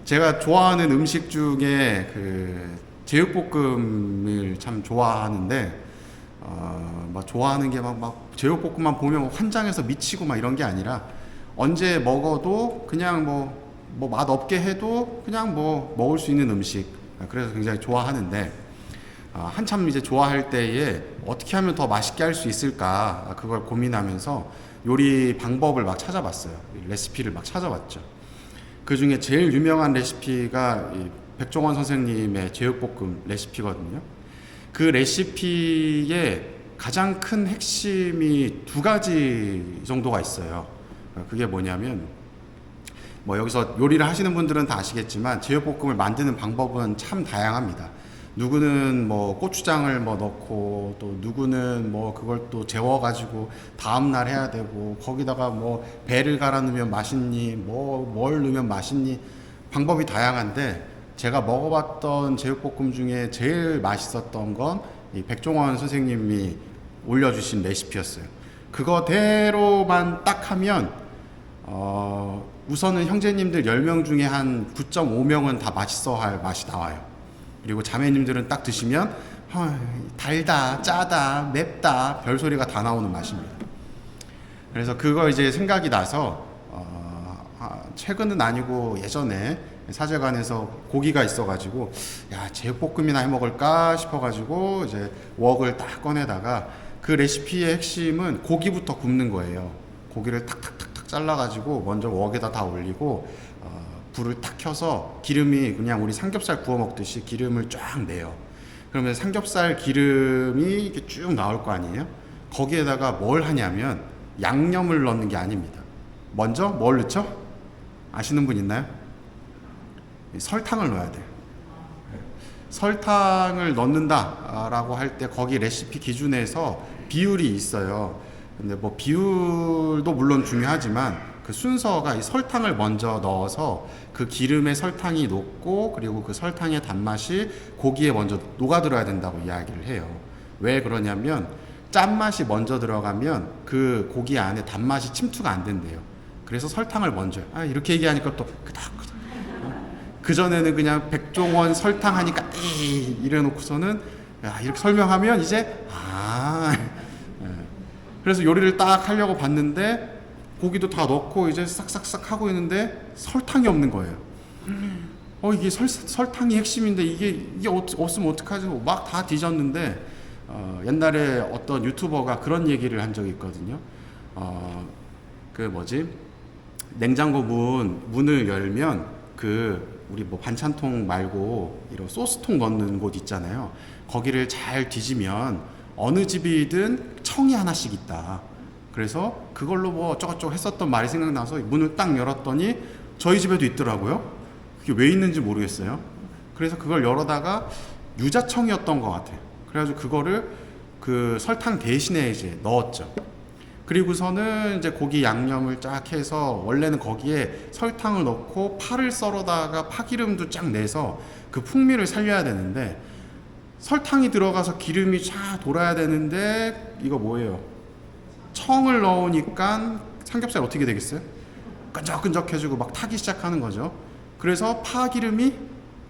제가 좋아하는 음식 중에 그 제육볶음을 참 좋아하는데, 막 좋아하는 게 막 제육볶음만 보면 환장해서 미치고 막 이런 게 아니라, 언제 먹어도 그냥 뭐 맛 없게 해도 그냥 뭐 먹을 수 있는 음식. 그래서 굉장히 좋아하는데, 한참 이제 좋아할 때에 어떻게 하면 더 맛있게 할 수 있을까, 그걸 고민하면서 요리 방법을 막 찾아봤어요. 레시피를 막 찾아봤죠. 그 중에 제일 유명한 레시피가 이 백종원 선생님의 제육볶음 레시피거든요. 그 레시피에 가장 큰 핵심이 두 가지 정도가 있어요. 그게 뭐냐면, 뭐 여기서 요리를 하시는 분들은 다 아시겠지만 제육볶음을 만드는 방법은 참 다양합니다. 누구는 뭐 고추장을 뭐 넣고, 또 누구는 뭐 그걸 또 재워가지고 다음날 해야 되고, 거기다가 뭐 배를 갈아 넣으면 맛있니, 뭐 뭘 넣으면 맛있니, 방법이 다양한데, 제가 먹어봤던 제육볶음 중에 제일 맛있었던 건 이 백종원 선생님이 올려주신 레시피였어요. 그거대로만 딱 하면 우선은 형제님들 10명 중에 한 9.5명은 다 맛있어 할 맛이 나와요. 그리고 자매님들은 딱 드시면 달다, 짜다, 맵다, 별소리가 다 나오는 맛입니다. 그래서 그거 이제 생각이 나서 최근은 아니고 예전에 사제관에서 고기가 있어가지고, 야, 제육볶음이나 해 먹을까 싶어가지고 이제 웍을 딱 꺼내다가, 그 레시피의 핵심은 고기부터 굽는 거예요. 고기를 탁탁탁탁 잘라가지고 먼저 웍에다 다 올리고, 불을 탁 켜서 기름이 그냥 우리 삼겹살 구워 먹듯이 기름을 쫙 내요. 그러면 삼겹살 기름이 이렇게 쭉 나올 거 아니에요? 거기에다가 뭘 하냐면 양념을 넣는 게 아닙니다. 먼저 뭘 넣죠? 아시는 분 있나요? 설탕을 넣어야 돼요. 설탕을 넣는다라고 할 때 거기 레시피 기준에서 비율이 있어요. 근데 뭐 비율도 물론 중요하지만 그 순서가 이 설탕을 먼저 넣어서 그 기름에 설탕이 녹고, 그리고 그 설탕의 단맛이 고기에 먼저 녹아들어야 된다고 이야기를 해요. 왜 그러냐면 짠맛이 먼저 들어가면 그 고기 안에 단맛이 침투가 안 된대요. 그래서 설탕을 먼저. 이렇게 얘기하니까 또 그닥그닥. 그전에는 그냥 백종원 설탕 하니까 이래 놓고서는 이렇게 설명하면 이제 그래서 요리를 딱 하려고 봤는데 고기도 다 넣고 이제 싹싹싹 하고 있는데 설탕이 없는 거예요. 이게 설탕이 핵심인데 이게 없으면 어떡하지? 막 다 뒤졌는데, 옛날에 어떤 유튜버가 그런 얘기를 한 적이 있거든요. 냉장고 문을 열면 우리 뭐 반찬통 말고 이런 소스통 넣는 곳 있잖아요. 거기를 잘 뒤지면 어느 집이든 청이 하나씩 있다. 그래서 그걸로 뭐 어쩌고저쩌고 했었던 말이 생각나서 문을 딱 열었더니 저희 집에도 있더라고요. 그게 왜 있는지 모르겠어요. 그래서 그걸 열어다가 유자청이었던 것 같아요. 그래가지고 그거를 그 설탕 대신에 이제 넣었죠. 그리고서는 이제 고기 양념을 쫙 해서, 원래는 거기에 설탕을 넣고 파를 썰어다가 파기름도 쫙 내서 그 풍미를 살려야 되는데, 설탕이 들어가서 기름이 쫙 돌아야 되는데 이거 뭐예요? 청을 넣으니까 삼겹살 어떻게 되겠어요? 끈적끈적해지고 막 타기 시작하는 거죠. 그래서 파기름이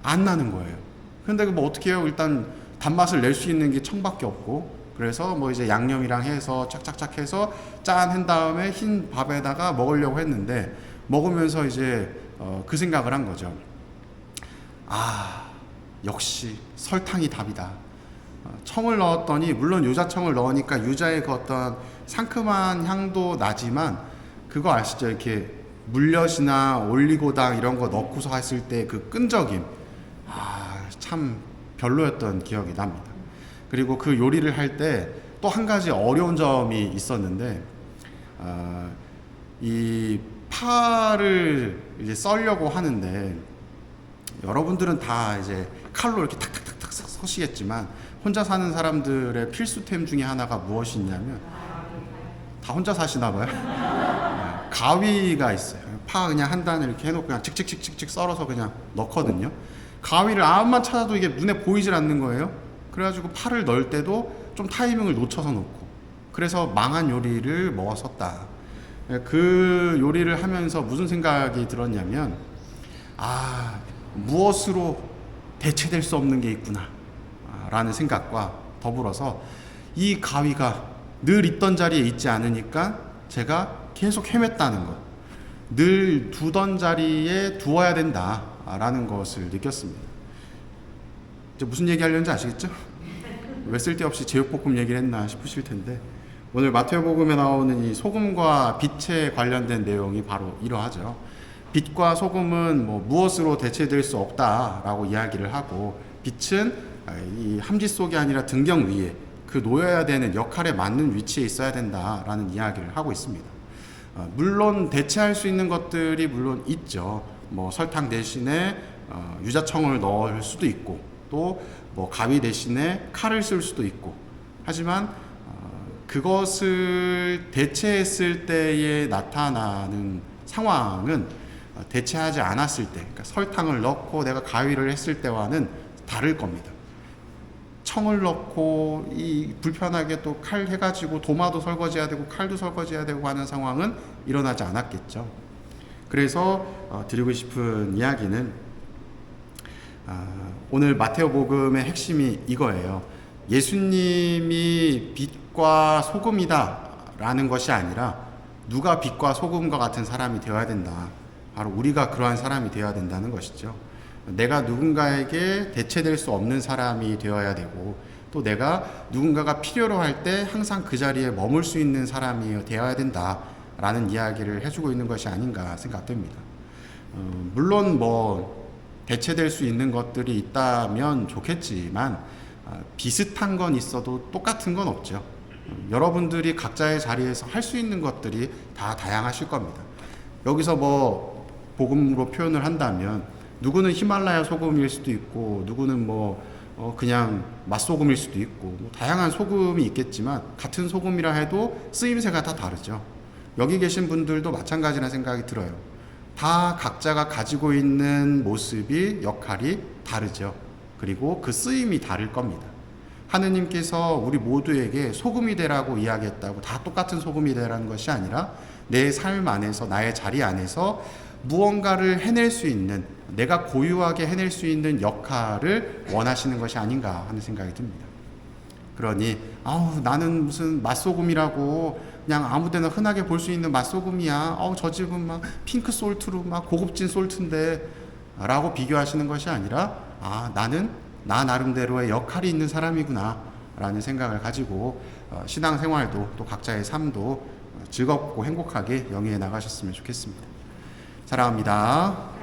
안 나는 거예요. 근데 뭐 어떻게 해요? 일단 단맛을 낼 수 있는 게 청밖에 없고, 그래서 뭐 이제 양념이랑 해서 착착착 해서 짠 한 다음에 흰 밥에다가 먹으려고 했는데, 먹으면서 이제 그 생각을 한 거죠. 역시 설탕이 답이다. 청을 넣었더니, 물론 유자청을 넣으니까 유자의 그 어떤 상큼한 향도 나지만, 그거 아시죠? 이렇게 물엿이나 올리고당 이런 거 넣고서 했을 때 그 끈적임, 참 별로였던 기억이 납니다. 그리고 그 요리를 할 때 또 한 가지 어려운 점이 있었는데, 이 파를 이제 썰려고 하는데, 여러분들은 다 이제 칼로 이렇게 탁탁탁탁 서시겠지만, 혼자 사는 사람들의 필수템 중에 하나가 무엇이 있냐면, 다 혼자 사시나 봐요. 가위가 있어요. 파 그냥 한 단을 이렇게 해놓고 그냥 칙칙칙칙 썰어서 그냥 넣거든요. 가위를 암만 찾아도 이게 눈에 보이질 않는 거예요. 그래가지고 파를 넣을 때도 좀 타이밍을 놓쳐서 넣고, 그래서 망한 요리를 먹었었다. 그 요리를 하면서 무슨 생각이 들었냐면, 무엇으로 대체될 수 없는 게 있구나 라는 생각과 더불어서 이 가위가 늘 있던 자리에 있지 않으니까 제가 계속 헤맸다는 것, 늘 두던 자리에 두어야 된다 라는 것을 느꼈습니다. 이제 무슨 얘기 하려는지 아시겠죠? 왜 쓸데없이 제육볶음 얘기를 했나 싶으실 텐데, 오늘 마태복음에 나오는 이 소금과 빛에 관련된 내용이 바로 이러하죠. 빛과 소금은 무엇으로 대체될 수 없다라고 이야기를 하고, 빛은 이 함지 속이 아니라 등경 위에 그 놓여야 되는 역할에 맞는 위치에 있어야 된다라는 이야기를 하고 있습니다. 물론 대체할 수 있는 것들이 물론 있죠. 설탕 대신에 유자청을 넣을 수도 있고, 또 가위 대신에 칼을 쓸 수도 있고, 하지만 그것을 대체했을 때에 나타나는 상황은 대체하지 않았을 때, 그러니까 설탕을 넣고 내가 가위를 했을 때와는 다를 겁니다. 청을 넣고 이 불편하게 또 칼 해가지고 도마도 설거지해야 되고 칼도 설거지해야 되고 하는 상황은 일어나지 않았겠죠. 그래서 드리고 싶은 이야기는 오늘 마태복음의 핵심이 이거예요. 예수님이 빛과 소금이다 라는 것이 아니라 누가 빛과 소금과 같은 사람이 되어야 된다, 바로 우리가 그러한 사람이 되어야 된다는 것이죠. 내가 누군가에게 대체될 수 없는 사람이 되어야 되고, 또 내가 누군가가 필요로 할 때 항상 그 자리에 머물 수 있는 사람이 되어야 된다라는 이야기를 해주고 있는 것이 아닌가 생각됩니다. 물론 대체될 수 있는 것들이 있다면 좋겠지만 비슷한 건 있어도 똑같은 건 없죠. 여러분들이 각자의 자리에서 할 수 있는 것들이 다 다양하실 겁니다. 여기서 복음으로 표현을 한다면 누구는 히말라야 소금일 수도 있고, 누구는 그냥 맛소금일 수도 있고, 다양한 소금이 있겠지만 같은 소금이라 해도 쓰임새가 다 다르죠. 여기 계신 분들도 마찬가지나 생각이 들어요. 다 각자가 가지고 있는 모습이, 역할이 다르죠. 그리고 그 쓰임이 다를 겁니다. 하느님께서 우리 모두에게 소금이 되라고 이야기했다고 다 똑같은 소금이 되라는 것이 아니라 내 삶 안에서, 나의 자리 안에서 무언가를 해낼 수 있는, 내가 고유하게 해낼 수 있는 역할을 원하시는 것이 아닌가 하는 생각이 듭니다. 그러니 나는 무슨 맛소금이라고 그냥 아무데나 흔하게 볼 수 있는 맛소금이야, 저 집은 막 핑크 솔트로 막 고급진 솔트인데 라고 비교하시는 것이 아니라 나는 나 나름대로의 역할이 있는 사람이구나 라는 생각을 가지고 신앙생활도 또 각자의 삶도 즐겁고 행복하게 영위해 나가셨으면 좋겠습니다. 사랑합니다.